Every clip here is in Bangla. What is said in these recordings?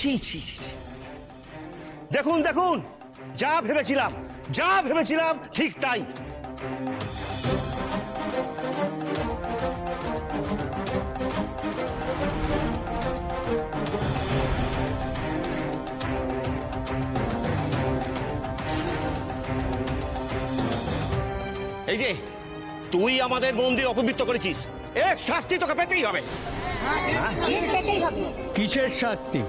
ছি ছি ছি ছি। দেখুন দেখুন, যা ভেবেছিলাম ঠিক তাই। এই যে তুই আমাদের মন্দির অপবিত্র করেছিস, এর শাস্তি তোকে পেতেই হবে। কিসের শাস্তি?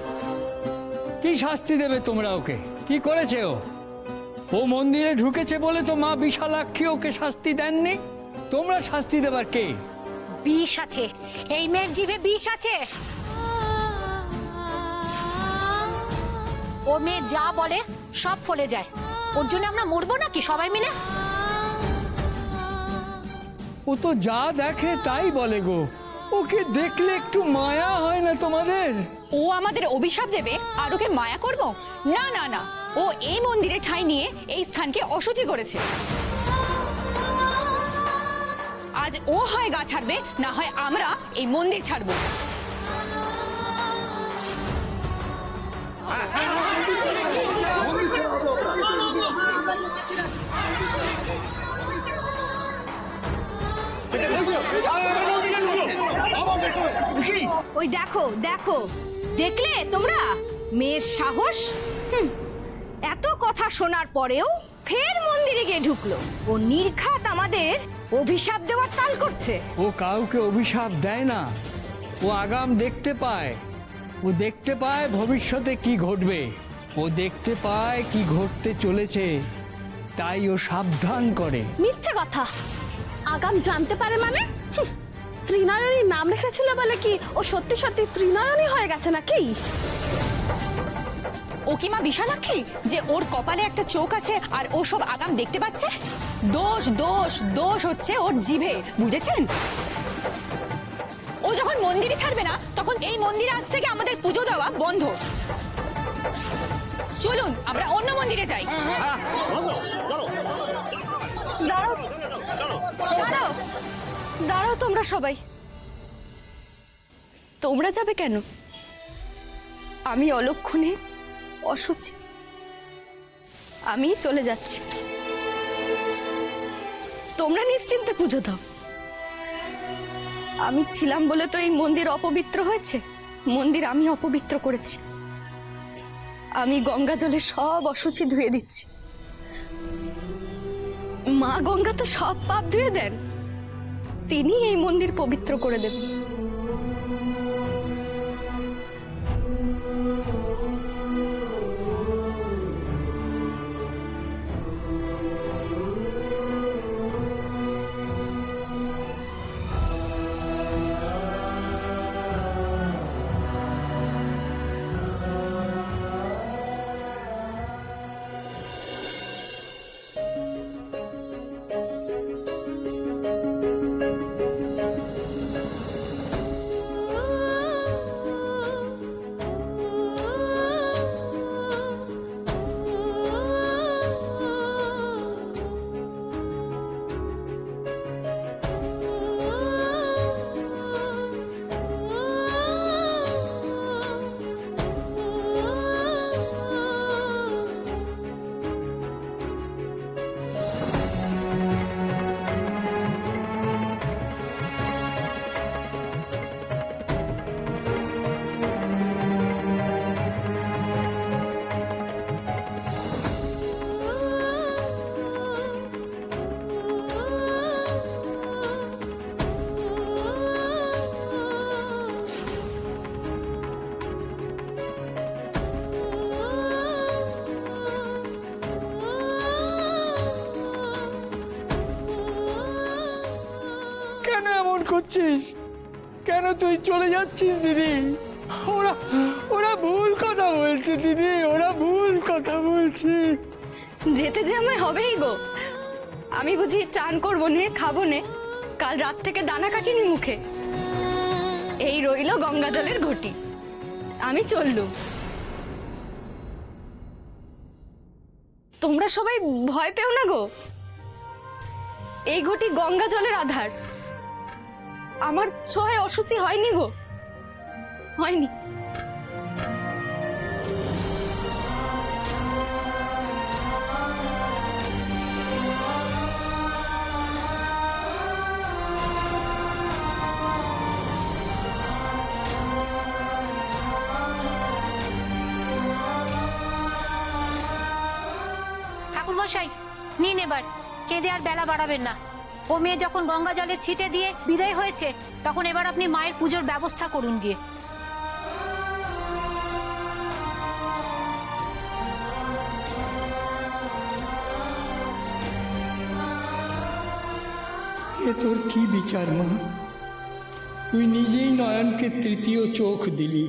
কি শাস্তি দেবে তোমরা ওকে? কি করেছে ও? ও মন্দিরে ঢুকেছে বলে তো মা বিশালাক্ষী ওকে শাস্তি দেননি। তোমরা শাস্তি দেবার কে? বিষ আছে, এই মেয়ের জিভে বিষ আছে। ও মেয়ে যা বলে সব ফলে যায়। ওর জন্য আমরা মরবো নাকি সবাই মিলে? ও তো যা দেখে তাই বলে গো। ওকে দেখলে একটু মায়া হয় না তোমাদের? ও আমাদের অভিশাপ দেবে আর ওকে মায়া করব? না না না, ও এই মন্দিরে ঠাঁই নিয়ে এই স্থানকে অশুচি করেছে। আজ ও হয় গা ছাড়বে, না হয় আমরা এই মন্দির ছাড়বো। ওই দেখো দেখো, দেখলে তোমরা মেয়ের সাহস? এত কথা শোনার পরেও ফের মন্দিরে গিয়ে ঢুকলো। ও নির্ঘাত আমাদের অভিশাপ দেওয়ার তাল করছে। ও কাউকে অভিশাপ দেয় না, ও আগাম দেখতে পায়। ও দেখতে পায় ভবিষ্যতে কি ঘটবে, ও দেখতে পায় কি ঘটতে চলেছে, তাই ও সাবধান করে। মিথ্যে কথা। আগাম জানতে পারে মানে? ত্রিনয়নী নাম রেখেছিল বলে কি ও সত্যি সত্যি ত্রিনয়নী হয়ে গেছে নাকি? ও কি মা বিশালাক্ষী যে ওর কপালে একটা চোখ আছে আর ও সব আগাম দেখতে পাচ্ছে? দোষ দোষ দোষ হচ্ছে ওর জিভে, বুঝেছেন? ও যখন মন্দিরে ছাড়বে না তখন এই মন্দিরে আজ থেকে আমাদের পুজো দেওয়া বন্ধ। চলুন আমরা অন্য মন্দিরে যাই। দাঁড়াও দাঁড়াও দাঁড়াও, তোমরা সবাই। তোমরা যাবে কেন? আমি অলক্ষণে অসুচি, আমি চলে যাচ্ছি। তোমরা নিশ্চিন্তে পুজো দাও। আমি ছিলাম বলে তো এই মন্দির অপবিত্র হয়েছে। মন্দির আমি অপবিত্র করেছি। আমি গঙ্গা জলে সব অশুচি ধুয়ে দিচ্ছি। মা গঙ্গা তো সব পাপ ধুয়ে দেন, তিনি এই মন্দির পবিত্র করে দেবেন। কেন এমন করছিস? কেন তুই চলে যাচ্ছিস দিদি? ওরা ওরা ভুল কথা বলছে দিদি, ওরা ভুল কথা বলছে। যেতে যে আমায় হবেই গো। আমি বুঝি চান করবো নে, খাবো নে, কাল রাত থেকে দানা কাটিনি মুখে। এই রইল গঙ্গা জলের ঘটি, আমি চললুম। তোমরা সবাই ভয় পেও না গো। এই ঘটি গঙ্গা জলের আধার। আমার ছোঁয়ায় অশুচি হয়নি গো, হয়নি। ঠাকুরমশাই নিন এবার, কেঁদে আর বেলা বাড়াবেন না। ও মেয়ে যখন গঙ্গা জলে ছিটে দিয়ে বিদায় হয়েছে, তখন এবার আপনি মায়ের পুজোর ব্যবস্থা করুন গিয়ে। এ তোর কি বিচার মা? তুই নিজেই নয়নকে তৃতীয় চোখ দিলি,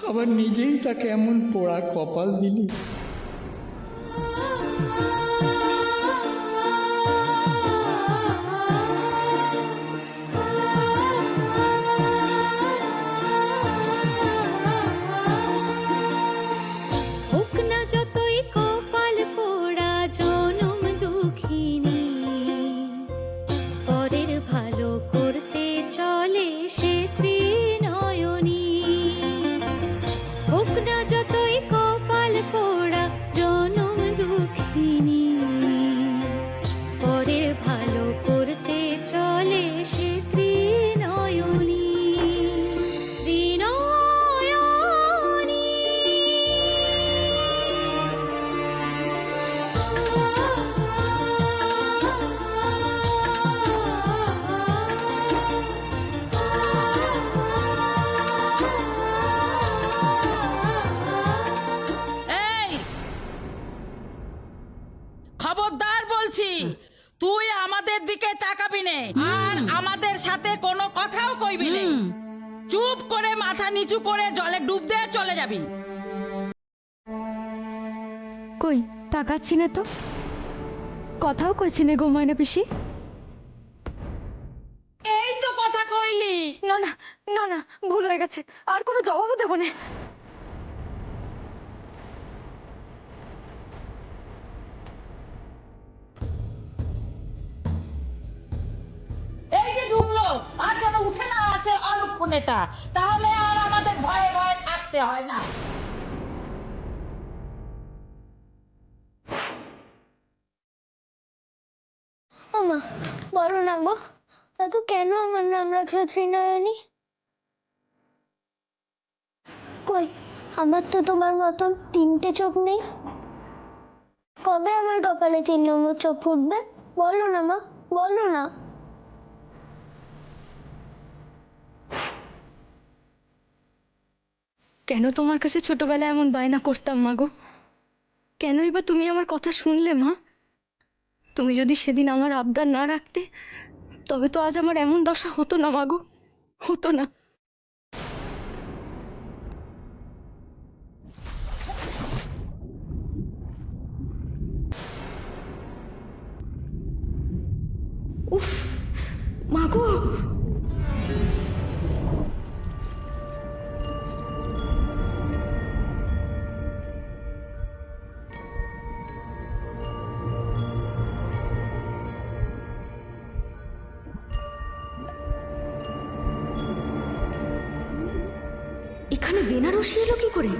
আবার নিজেই তাকে এমন পোড়া কপাল দিলি। হোক না যতই কপাল পোড়া জনম দুঃখিনী, পরের ভালো করতে চলে সে ত্রিনয়নী। হোক না যতই কপাল পোড়া জনম দুঃখিনী, পরের ভালো করতে চলে সে ত্রিনয়নী। ত্রিনয়নী এই খবরদার বলছি, তুই আমাদের দিকে তাকাবি নে আর আমাদের সাথে কোনো কথাও কইবি নে। চুপ করে মাথা নিচু করে জলে ডুব দিয়ে চলে যাবি। কই তাকাচ্ছি না তো, কথাও কইছি না গো ময়না পিসি। এই তো কথা কইলি। না না না না, ভুল হয়ে গেছে, আর কোনো জবাবও দেবো না। এই যে ডুবলো আর যেন উঠে না আসে অলক্ষণেটা, তাহলে আর আমাদের ভয়ে ভয়ে থাকতে হয় না। ওমা, বলো না গো, দাদু কেন আমার নাম রাখলো ত্রিনয়নী? কই, আমার তো তোমার মতন তিনটে চোখ নেই। কবে আমার কপালে 3 নম্বর চোখ ফুটবে? বলো না মা, বলো না। কেন তোমার কাছে ছোটবেলায় এমন বায়না করতাম মা গো? কেনই বা তুমি আমার কথা শুনলে মা? তুমি যদি সেদিন আমার আবদার না রাখতে, তবে তো আজ আমার এমন দশা হতো না মা গো, হতো না। উফ মাগো, এখানে বেনারসি এলো কি করে?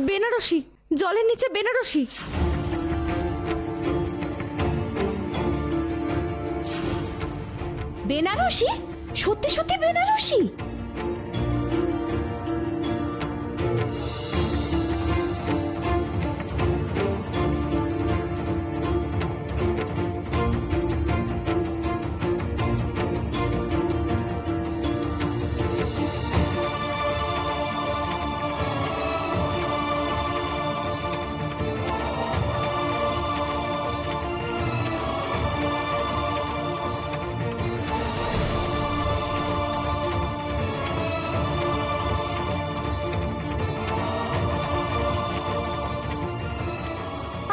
বেনারসি, জলের নিচে বেনারসি। বেনারসি? সত্যি সত্যি বেনারসি?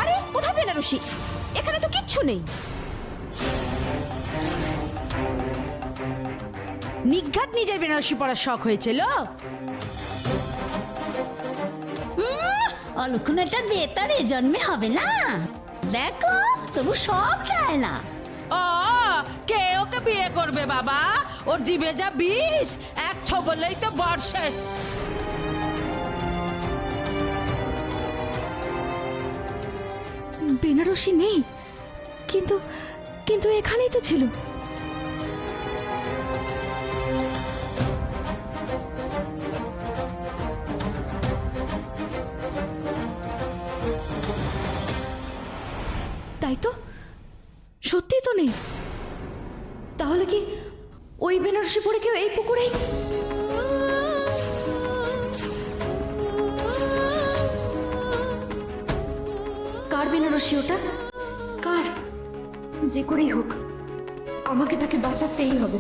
আরে কোথায় বেনারসি? এখানে তো কিচ্ছু নেই। নিঘাত নিজের বেনারসি পরার শখ হয়েছিল। অলক্ষণেটার বিয়ে তার এ জন্মে হবে না। দেখো, তবু সব চায় না। ও কে ওকে বিয়ে করবে বাবা? ওর জিভে যা বিষ, এক ছবলেই তো বর শেষ। বেনারসি নেই, কিন্তু কিন্তু এখানেই তো ছিল। ওই বেনারসি পরে কেউ এই পুকুরেই? কার বেনারসি ওটা? কার? যে করেই হোক আমাকে তাকে বাঁচাতেই হবে।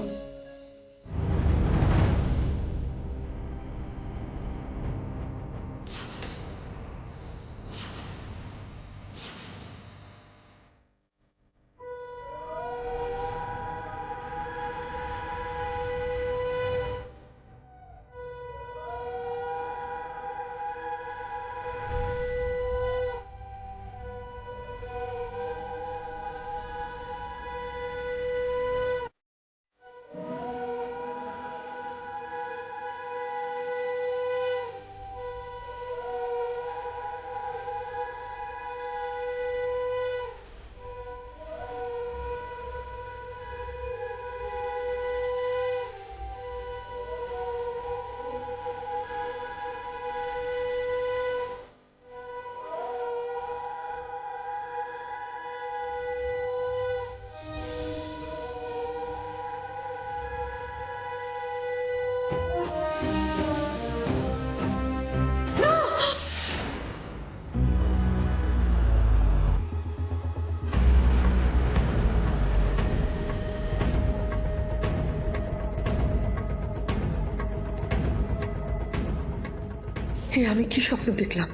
হে, আমি কি স্বপ্ন দেখলাম?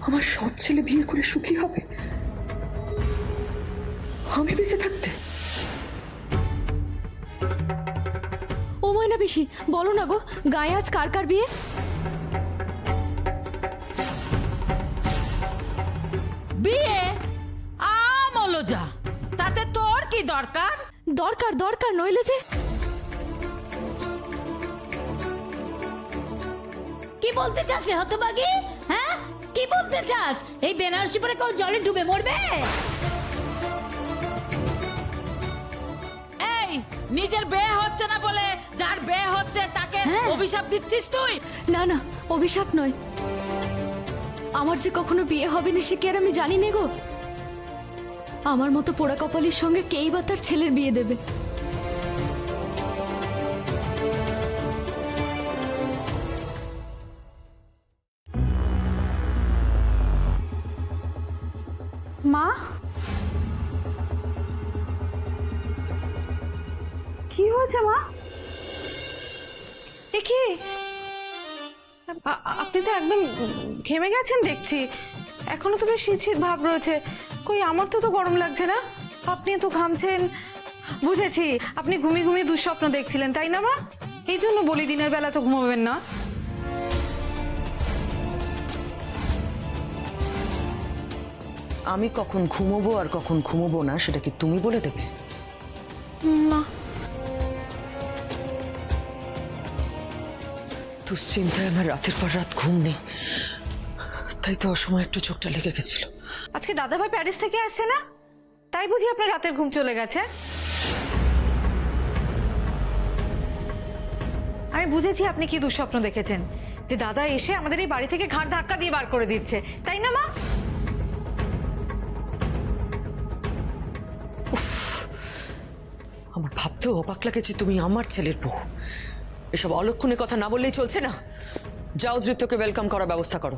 আমার সৎ ছেলে বিয়ে করে সুখী হবে, আমি বেঁচে থাকতে? ও ময়না পিসি, বলো না গো, গায়ে আজ কার কার বিয়ে? বিয়ে আমলো যা, তাতে তোর কি দরকার? দরকার দরকার নইলে যে। কি বলতে চাস রে হতভাগী? হ্যাঁ, কি বলতে চাস? এই বেনারসি পরে কেউ জলে ডুবে মরবে? এই নিজের বিয়ে হচ্ছে না বলে যার বিয়ে হচ্ছে তাকে অভিশাপ দিচ্ছিস তুই? না না, অভিশাপ নয়। আমার যে কখনো বিয়ে হবে না সে কি আর আমি জানি নে গো? আমার মতো পোড়া কপালির সঙ্গে কেই বা তার ছেলের বিয়ে দেবে? মা, কি হয়েছে মা? এ কি, আপনি তো একদম ঘেমে গেছেন দেখছি, এখনো তো বেশ শীত শীত ভাব রয়েছে। কই, আমার তো গরম লাগছে না, আপনি তো ঘামছেন। বুঝেছি, আপনি ঘুমিয়ে ঘুমিয়ে দুঃস্বপ্ন দেখছিলেন, তাই না মা? এই জন্য বলি দিনের বেলা তো ঘুমাবেন না। আমি কখন ঘুমোবো আর কখন ঘুমোবো না সেটা কি তুমি বলে দেবে? না, দুশ্চিন্তায় আমার রাতের পর রাত ঘুম নেই, তাই তো অসময় একটু চোখটা লেগে গেছিল। আজকে দাদাভাই প্যারিস থেকে আসছে না, তাই বুঝি আপনার রাতের ঘুম চলে গেছে? আমি বুঝেছি আপনি কি দুঃস্বপ্ন দেখেছেন, যে দাদা এসে আমাদের এই বাড়ি থেকে ঘাড় ধাক্কা দিয়ে বার করে দিচ্ছে, তাই না মা? আমার ভাবতেও অবাক লাগেছে তুমি আমার ছেলের বউ। এসব অলক্ষণের কথা না বললেই চলছে না। যাও, ধৃত্যকে ওয়েলকাম করার ব্যবস্থা করো,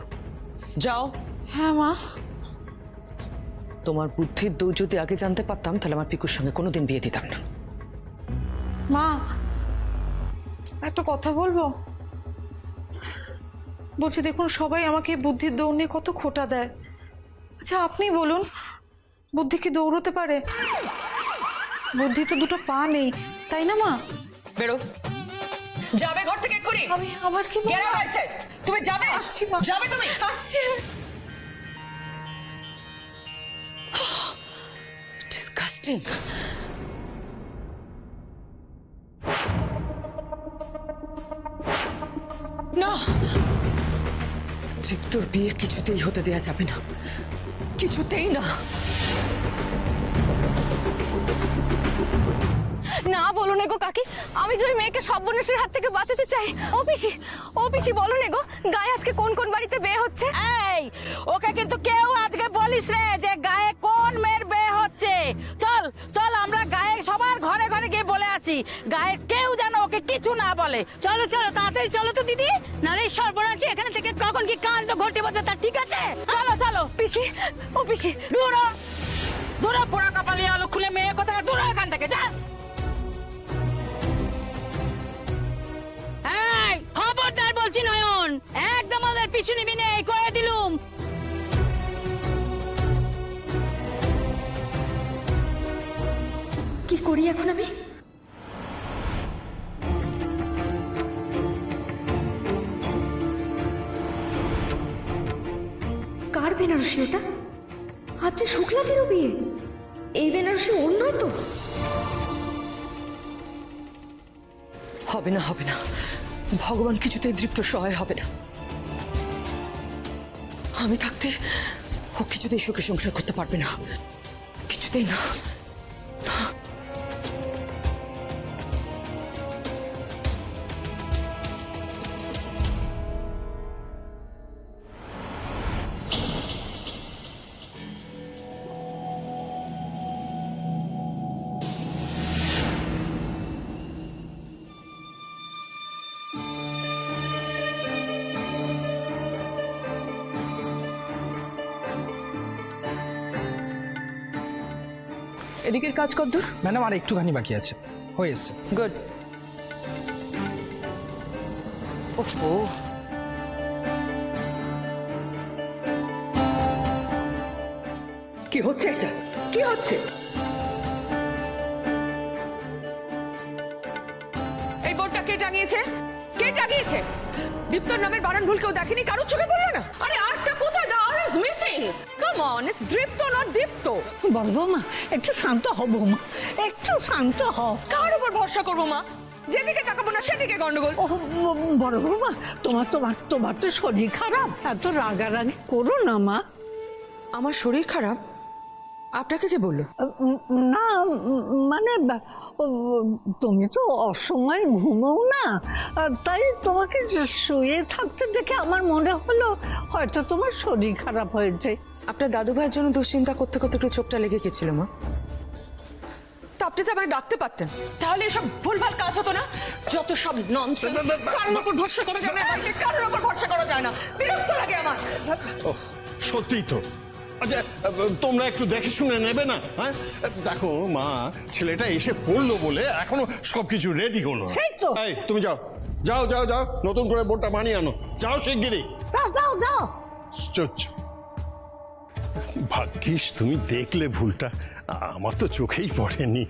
যাও। হ্যাঁ মা। তোমার বুদ্ধির দৌড় যদি আগে জানতে পারতাম তাহলে আমার পিকুর সঙ্গে কোনোদিন বিয়ে দিতাম না। মা, একটা কথা বলবো? বলছি, দেখুন সবাই আমাকে বুদ্ধির দৌড় নিয়ে কত খোঁটা দেয়। আচ্ছা আপনি বলুন, বুদ্ধি কি দৌড়তে পারে? বুদ্ধি তো দুটো পা নেই, তাই না মা? বেরো, যাবে ঘর থেকে এক্ষুনি। আমি আবার কি হয়েছে? তুমি যাবে? আসছি মা, যাবে তুমি? আসছি। ডিসগাস্টিং। না, তৃপ্তর বিয়ে কিছুতেই হতে দেয়া যাবে না, কিছুতেই না। না বলো না গো কাকি, আমি যে ওই মেয়েকে সর্বনাশের হাত থেকে বাঁচাতে চাই। ও পিসি বলো না গো, গায়ে আজকে কোন কোন বাড়িতে বিয়ে হচ্ছে? এই, ওকে কিন্তু কেউ আজকে বলিস রে যে গায়ে কোন মেয়ের বিয়ে হচ্ছে। চল চল, আমরা গায়ে সবার ঘরে ঘরে গিয়ে বলে আসি, গায়ে কেউ যেন ওকে কিছু না বলে। চলো চলো তাড়াতাড়ি চলো তো দিদি, নালে সর্বনাশী এখানে থেকে কখন কি কাণ্ড ঘটে বলবে তার ঠিক আছে। চলো চলো পিসি, ও পিসি দূর হ। দূর হ, পোড়া কপালি আলো খুলে মেয়ে কোথায়, দূর হ এখান থেকে, যা। এই খবরদার বলছি নয়ন, একদম ওদের পিছু নিবি না, কয়ে দিলুম। কি করি এখন আমি? কার বেনারসি ওটা? আজ যে শুক্লাদেরও বিয়ে, এই বেনারসি ওর নয় তো? হবে না, হবে না, ভগবান কিছুতেই দৃপ্ত সহায় হবে না। আমি থাকতে ও কিছুতেই সুখে সংসার করতে পারবে না, কিছুতেই না। এদিকের কাজ কদ্দূর? ম্যাডাম আর একটুখানি বাকি আছে, হয়ে এসছে। গুড। ওফো, কি হচ্ছে এটা? কি হচ্ছে? এই বোর্ডটা কে টাঙিয়েছে? কে টাঙিয়েছে? দীপ্তর নামের বানান ভুল কেউ দেখেনি, কারোর চোখে পড়লো না? আরে আরটা কোথায়? The R is missing. Come on, it's Dipto not Dipto. বড় বৌমা একটু শান্ত হও বৌমা, একটু শান্ত হও। কার উপর ভরসা করবো মা? যেদিকে তাকাবো না সেদিকে গন্ডগোল। ও বড় বৌমা, তোমার তোমার তোমার তো শরীর খারাপ, এত রাগারাগি করো না মা। আমার শরীর খারাপ? আপনাকে কে বললো? না মানে তুমি তো অসময় ঘুমোও না, তাই তোমাকে শুয়ে থাকতে দেখে আমার মনে হলো হয়তো তোমার শরীর খারাপ হয়েছে। আপনার দাদু ভাইয়ের জন্য দুশ্চিন্তা করতে করতে একটু চোখটা লেগে গেছিল মা। তো আপনি তো আমায় ডাকতে পারতেন, তাহলে এসব ভুলভাল কাজ হতো না। যত সব ননসেন্স, কারোর উপর ভরসা করা যায় না, কারোর উপর ভরসা করা যায় না, বিরক্ত লাগে আমার। সত্যিই তো। আচ্ছা, তোমরা একটু দেখে শুনে নেবে না? হ্যাঁ, দেখো মা, ছেলেটা এসে পড়লো বলে এখনো সবকিছু রেডি হলো। সেই তো। এই তুমি যাও যাও যাও যাও, নতুন করে বোর্ডটা বানিয়ে আনো, যাও শিগগিরই। যাও যাও যাও। ভাগ্যিস তুমি দেখলে ভুলটা, আমার তো চোখেই পড়েনি।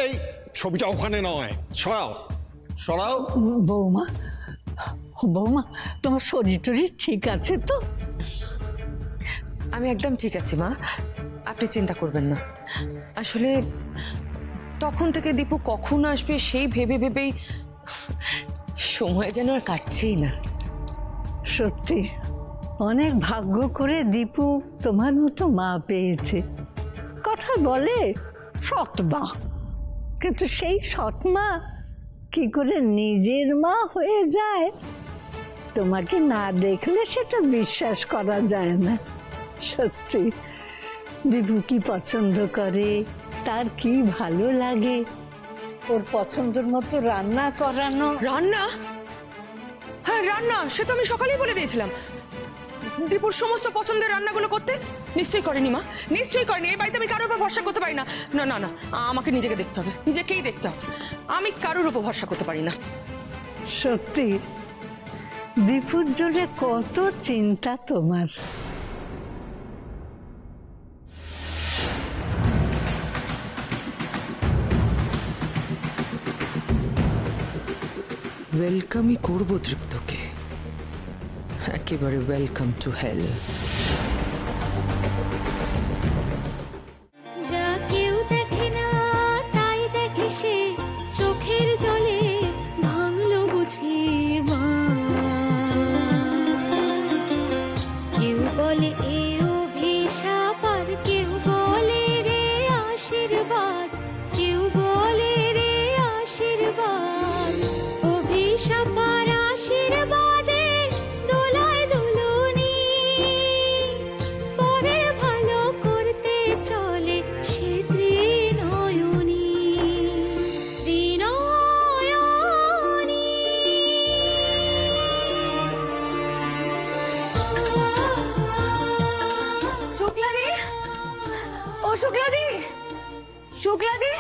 এই ছবিটা ওখানে নয়, সরাও সরাও। বৌমা বৌমা, তোমার শরীর টরীর ঠিক আছে তো? আমি একদম ঠিক আছি মা, আপনি চিন্তা করবেন না। আসলে তখন থেকে দীপু কখন আসবে সেই ভেবে ভেবেই সময় যেন আর কাটছেই না। সত্যি অনেক ভাগ্য করে দীপু তোমার মতো মা পেয়েছে। কথা বলে সৎ মা, কিন্তু সেই সৎ মা কি করে নিজের মা হয়ে যায় তোমাকে না দেখলে সেটা বিশ্বাস করা যায় না। সত্যি দীপু কি পছন্দ করে, তার কি ভালো লাগে, ওর পছন্দের মতো রান্না করানো। রান্না? হ্যাঁ রান্না, সে তো আমি সকালেই বলে দিয়েছিলাম। দীপুর সমস্ত পছন্দের রান্নাগুলো করতে নিশ্চয়ই করেনি মা, নিশ্চয়ই করেনি। এই বাড়িতে আমি কারোর উপর ভরসা করতে পারি না। না না না, আমাকে নিজেকে দেখতে হবে, নিজেকেই দেখতে হবে। আমি কারোর উপর ভরসা করতে পারি না। সত্যি দীপুর জন্য কত চিন্তা তোমার। ওয়েলকামই করবো দীপ্তকে, একেবারে ওয়েলকাম টু হেল। যা কেউ দেখে না তাই দেখে সে, চোখের জলে ভাঙলো বুঝি মা। কেউ বলে এ অভিশাপ আর কেউ বলে রে আশীর্বাদ, কেউ বলে রে আশীর্বাদ। অভিশাপ আর আশীর্বাদের দোলায় দুলুনি শুক্লাদি, শুক্লাদি।